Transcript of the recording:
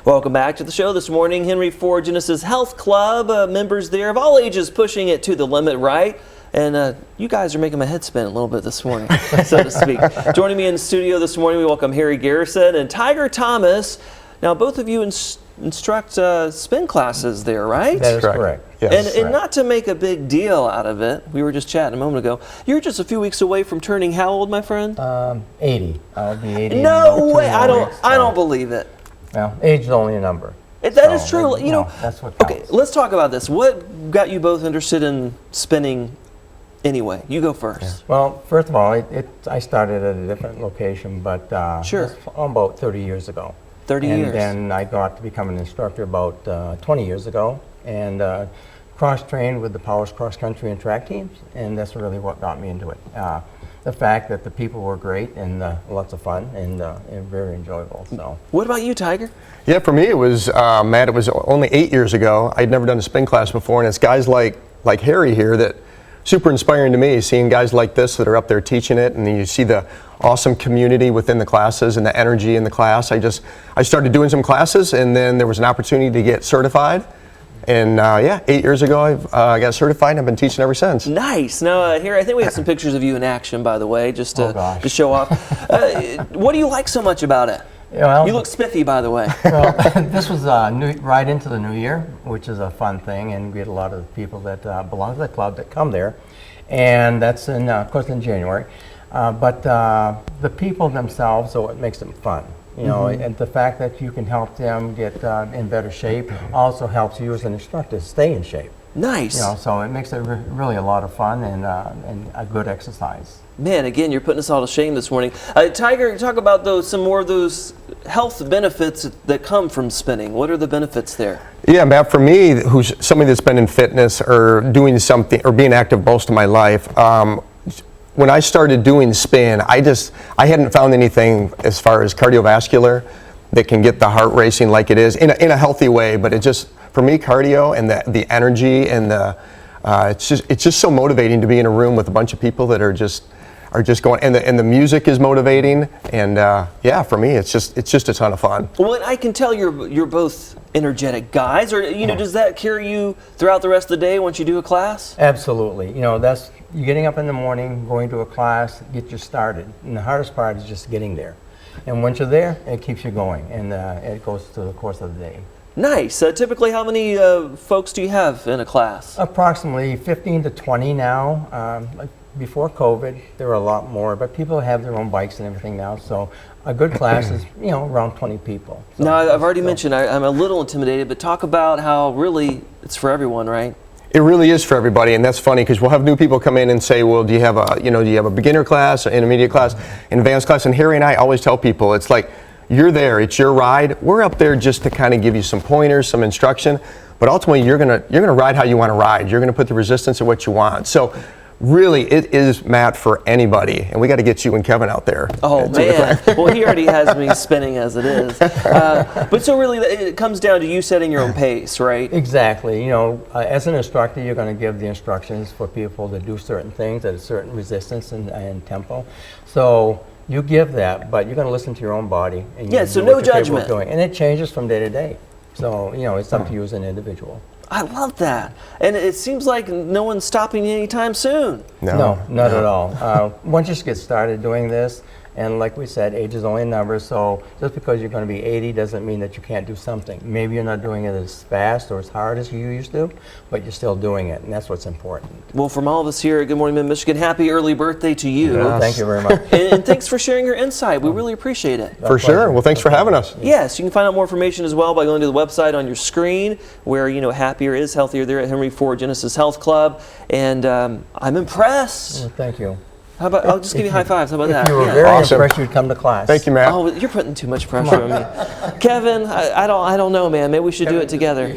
Welcome back to the show this morning. Henry Ford Genesys Health Club, members there of all ages pushing it to the limit, right? And you guys are making my head spin a little bit this morning, so to speak. Joining me in the studio this morning, we welcome Harry Garrison and Tiger Thomas. Now, both of you instruct spin classes there, right? That is correct. Yes. And not to make a big deal out of it, we were just chatting a moment ago. You're just a few weeks away from turning how old, my friend? 80. I'll be 80. No way! I don't believe it. Well, age is only a number. That is true. You know, that's what counts. Okay, let's talk about this. What got you both interested in spinning anyway? You go first. Yeah. Well, first of all, I started at a different location, but sure. About 30 years ago. 30 years. And then I got to become an instructor about 20 years ago, and cross-trained with the Powers cross country and track teams, and that's really what got me into it. The fact that the people were great and lots of fun and very enjoyable. So. What about you, Tiger? Yeah, for me it was, Matt, it was only 8 years ago. I'd never done a spin class before, and it's guys like Harry here that super inspiring to me, seeing guys like this that are up there teaching it, and then you see the awesome community within the classes and the energy in the class. I started doing some classes, and then there was an opportunity to get certified. And yeah, 8 years ago I got certified and I've been teaching ever since. Nice. Now here, I think we have some pictures of you in action, by the way, just to show off. What do you like so much about it? Well, you look spiffy, by the way. Well, this was right into the new year, which is a fun thing, and we had a lot of people that belong to the club that come there, and that's in, of course, in January. But the people themselves, so it makes them fun. You know, and the fact that you can help them get in better shape also helps you as an instructor stay in shape. Nice. You know, so it makes it really a lot of fun and a good exercise. Man, again, you're putting us all to shame this morning. Tiger, talk about some more of those health benefits that come from spinning. What are the benefits there? Yeah, Matt, for me, who's somebody that's been in fitness or doing something or being active most of my life, when I started doing spin, I hadn't found anything as far as cardiovascular that can get the heart racing like it is in a healthy way. But it just, for me, cardio and the energy and it's just so motivating to be in a room with a bunch of people that are just going, and the music is motivating, and yeah, for me, it's just a ton of fun. Well, I can tell you're both energetic guys, or does that carry you throughout the rest of the day once you do a class? Absolutely. You know, that's you getting up in the morning, going to a class, get you started, and the hardest part is just getting there. And once you're there, it keeps you going, and it goes through the course of the day. Nice. Typically, how many folks do you have in a class? Approximately 15 to 20 now. Before COVID, there were a lot more, but people have their own bikes and everything now, so a good class is, around 20 people. So, now, I've already mentioned I'm a little intimidated, but talk about how really it's for everyone, right? It really is for everybody, and that's funny because we'll have new people come in and say, well, do you have a beginner class, an intermediate class, an advanced class? And Harry and I always tell people, it's like, you're there, it's your ride. We're up there just to kind of give you some pointers, some instruction, but ultimately you're gonna ride how you want to ride. You're gonna put the resistance of what you want. So really, it is, Matt, for anybody, and we got to get you and Kevin out there. Oh man, well, he already has me spinning as it is. But so really, it comes down to you setting your own pace, right? Exactly. As an instructor, you're going to give the instructions for people to do certain things at a certain resistance and tempo. So you give that, but you're going to listen to your own body. And yeah, so no judgment. And it changes from day to day. So, it's up to you as an individual. I love that. And it seems like no one's stopping you anytime soon. No, not at all. Once you get started doing this, and like we said, age is only a number, so just because you're going to be 80 doesn't mean that you can't do something. Maybe you're not doing it as fast or as hard as you used to, but you're still doing it, and that's what's important. Well, from all of us here at Good Morning Mid-Michigan, happy early birthday to you. Yes. Thank you very much. and thanks for sharing your insight. We really appreciate it. For sure. Well, thanks for having us. Yes, you can find out more information as well by going to the website on your screen, where Happier is Healthier there at Henry Ford Genesys Health Club, and I'm impressed. Well, thank you. How about, I'll just give you high fives. How about that? You were very impressed you'd come to class. Thank you, Matt. Oh, you're putting too much pressure on me. Kevin, I don't know, man. Maybe we should do it together.